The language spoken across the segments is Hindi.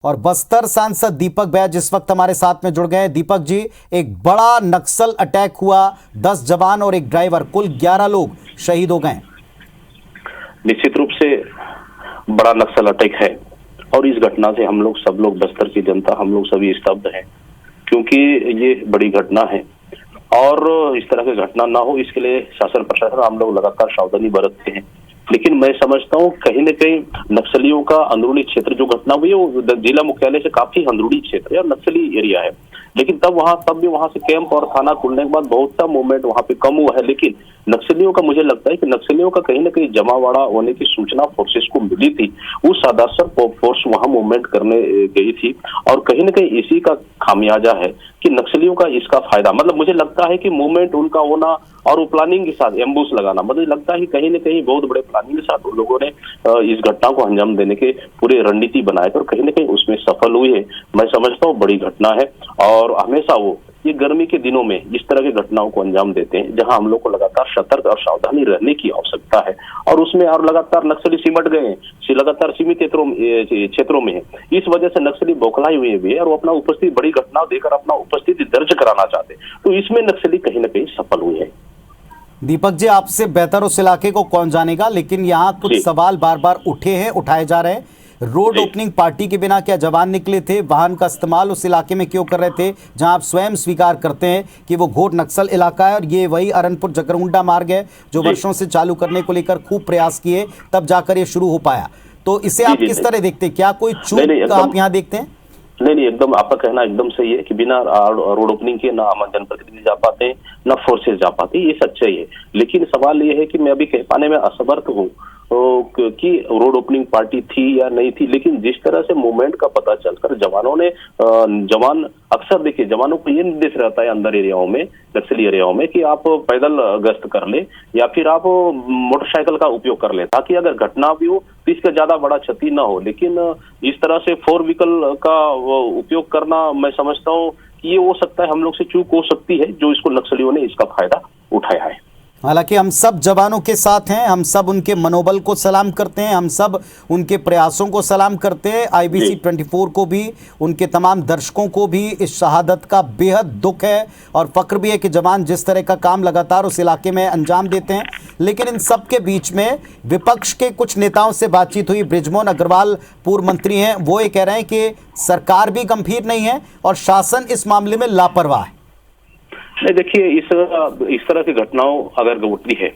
और बस्तर सांसद दीपक बैज इस वक्त हमारे साथ में जुड़ गए हैं। दीपक जी, एक बड़ा नक्सल अटैक हुआ, 10 जवान और एक ड्राइवर, कुल 11 लोग शहीद हो गए। निश्चित रूप से बड़ा नक्सल अटैक है और इस घटना से हम लोग सब लोग, बस्तर की जनता, हम लोग सभी स्तब्ध हैं, क्योंकि ये बड़ी घटना है और इस तरह की घटना ना हो इसके लिए शासन प्रशासन हम लोग लगातार सावधानी बरतते हैं। लेकिन मैं समझता हूँ कहीं न कहीं नक्सलियों का अंदरूनी क्षेत्र जो घटना हुई है वो जिला मुख्यालय से काफी अंदरूनी क्षेत्र है और नक्सली एरिया है, लेकिन तब भी वहां से कैंप और थाना खुलने के बाद बहुत सा मूवमेंट वहां पे कम हुआ है। लेकिन नक्सलियों का, मुझे लगता है कि नक्सलियों का कहीं न कहीं जमावड़ा होने की सूचना फोर्सेस को मिली थी। वो सादासर फोर्स वहां मूवमेंट करने गई थी और कहीं न कहीं इसी का खामियाजा है कि नक्सलियों का इसका फायदा, मतलब मुझे लगता है कि मूवमेंट उनका होना और वो प्लानिंग के साथ एम्बुश लगाना, मुझे लगता है कि कहीं न कहीं बहुत बड़े प्लानिंग के साथ उन लोगों ने इस घटना को अंजाम देने के पूरे रणनीति बनाए थे और कहीं न कहीं उसमें सफल हुई है। मैं समझता हूँ बड़ी घटना है और हमेशा वो ये गर्मी के दिनों में इस तरह की घटनाओं को अंजाम देते हैं जहां हम लोग को लगातार सतर्क और सावधानी रहने की आवश्यकता है और उसमें और लगातार नक्सली सिमट गए हैं, लगातार सीमित क्षेत्रों में है। इस वजह से नक्सली बौखलाए हुए भी है और वो अपना उपस्थिति, बड़ी घटना देकर अपना उपस्थिति दर्ज कराना चाहते हैं, तो इसमें नक्सली कहीं न कहीं सफल हुए हैं। दीपक जी, आपसे बेहतर उस इलाके को कौन जानेगा, लेकिन यहाँ कुछ सवाल बार बार उठाए जा रहे हैं। रोड ओपनिंग पार्टी के बिना क्या जवान निकले थे? वाहन का इस्तेमाल उस इलाके में क्यों कर रहे थे जहां आप स्वयं स्वीकार करते हैं कि वो घोर नक्सल इलाका है और ये वही अरनपुर जकरगुंडा मार्ग है जो वर्षों से चालू करने को लेकर खूब प्रयास किए, तब जाकर ये शुरू हो पाया। तो इसे आप किस तरह देखते हैं? क्या कोई चूक आप यहाँ देखते हैं? नहीं, एकदम आपका कहना एकदम सही है कि बिना रोड ओपनिंग के ना जनप्रतिनिधि जा पाते हैं, ना फोर्सेस जा पाती, ये सच्चाई है। लेकिन सवाल ये है कि मैं अभी कह पाने में असमर्थ हूँ कि रोड ओपनिंग पार्टी थी या नहीं थी, लेकिन जिस तरह से मूवमेंट का पता चलकर जवान अक्सर, देखिए, जवानों को ये निर्देश रहता है अंदर एरियाओं में, नक्सली एरियाओं में, कि आप पैदल गश्त कर ले या फिर आप मोटरसाइकिल का उपयोग कर ले ताकि अगर घटना भी हो तो इसका ज्यादा बड़ा क्षति ना हो। लेकिन इस तरह से 4 व्हीकल का उपयोग करना, मैं समझता हूँ कि ये हो सकता है हम लोग से चूक हो सकती है, जो इसको नक्सलियों ने इसका फायदा उठाया है। हालांकि हम सब जवानों के साथ हैं, हम सब उनके मनोबल को सलाम करते हैं, हम सब उनके प्रयासों को सलाम करते हैं। IBC 24 को भी, उनके तमाम दर्शकों को भी इस शहादत का बेहद दुख है और फक्र भी है कि जवान जिस तरह का काम लगातार उस इलाके में अंजाम देते हैं। लेकिन इन सब के बीच में विपक्ष के कुछ नेताओं से बातचीत हुई। बृजमोहन अग्रवाल पूर्व मंत्री हैं, वो ये कह रहे हैं कि सरकार भी गंभीर नहीं है और शासन इस मामले में लापरवाह है। नहीं, देखिए, इस तरह की घटनाओं अगर घटती है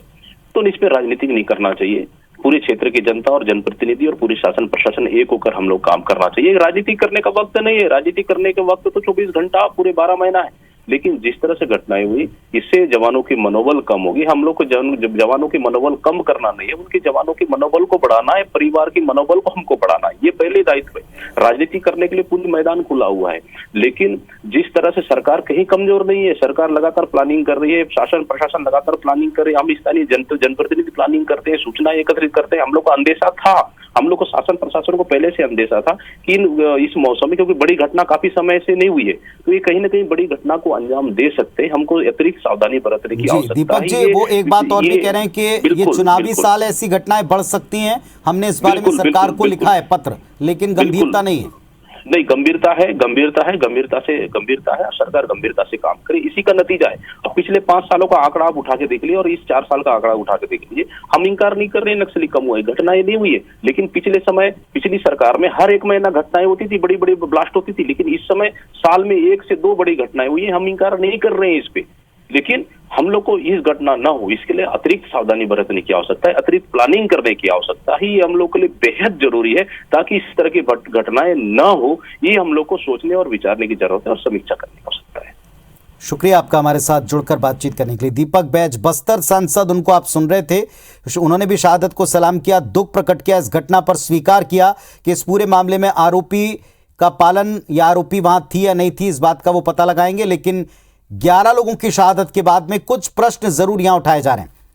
तो इस पर राजनीति नहीं करना चाहिए। पूरे क्षेत्र की जनता और जनप्रतिनिधि और पूरे शासन प्रशासन एक होकर हम लोग काम करना चाहिए। राजनीति करने का वक्त नहीं है, राजनीति करने के वक्त तो 24 घंटा पूरे 12 महीना है। लेकिन जिस तरह से घटनाएं हुई, इससे जवानों की मनोबल कम होगी। हम लोग को जवानों की मनोबल कम करना नहीं है, उनके जवानों की मनोबल को बढ़ाना है, परिवार की मनोबल को हमको बढ़ाना है, ये पहले दायित्व है। राजनीति करने के लिए पूरी मैदान खुला हुआ है, लेकिन जिस तरह से सरकार कहीं कमजोर नहीं है, सरकार लगातार प्लानिंग कर रही है, शासन प्रशासन लगातार प्लानिंग कर रही है, हम स्थानीय जनप्रतिनिधि प्लानिंग करते हैं, सूचनाएं एकत्रित करते हैं। हम लोग को अंदेशा था, हम लोग को शासन प्रशासन को पहले से अंदेशा था कि इस मौसम में, क्योंकि बड़ी घटना काफी समय से नहीं हुई है, तो ये कहीं ना कहीं बड़ी घटना को अंजाम दे सकते हैं। हमको अतिरिक्त सावधानी बरतने की आवश्यकता है। दीपक जी, वो एक बात और भी कह रहे हैं कि ये चुनावी साल, ऐसी घटनाएं बढ़ सकती हैं। हमने इस बारे में सरकार को लिखा है पत्र, लेकिन गंभीरता नहीं है। नहीं, गंभीरता है, सरकार गंभीरता से काम करे, इसी का नतीजा है। अब पिछले 5 सालों का आंकड़ा आप उठा के देख लीजिए और इस 4 साल का आंकड़ा उठा के देख लीजिए। हम इंकार नहीं कर रहे हैं नक्सली कम हुए, घटनाएं नहीं हुई है, लेकिन पिछली सरकार में हर 1 महीना घटनाएं होती थी, बड़ी बड़ी ब्लास्ट होती थी। लेकिन इस समय साल में 1 से 2 बड़ी घटनाएं हुई है, हम इंकार नहीं कर रहे हैं इस पे। लेकिन हम लोग को इस घटना ना हो इसके लिए अतिरिक्त सावधानी बरतने की आवश्यकता है, अतिरिक्त प्लानिंग करने की आवश्यकता है। ये हम लोग के लिए बेहद जरूरी है ताकि इस तरह की घटनाएं ना हो। ये हम लोग को सोचने और विचारने की जरूरत है और समीक्षा करने की आवश्यकता है। शुक्रिया आपका हमारे साथ जुड़कर बातचीत करने के लिए। दीपक बैज, बस्तर सांसद, उनको आप सुन रहे थे। उन्होंने भी शहादत को सलाम किया, दुख प्रकट किया, इस घटना पर स्वीकार किया कि इस पूरे मामले में आरोपी का पालन या आरोपी वहां थी या नहीं थी, इस बात का वो पता लगाएंगे। लेकिन 11 लोगों की शहादत के बाद में कुछ प्रश्न जरूर यहां उठाए जा रहे हैं।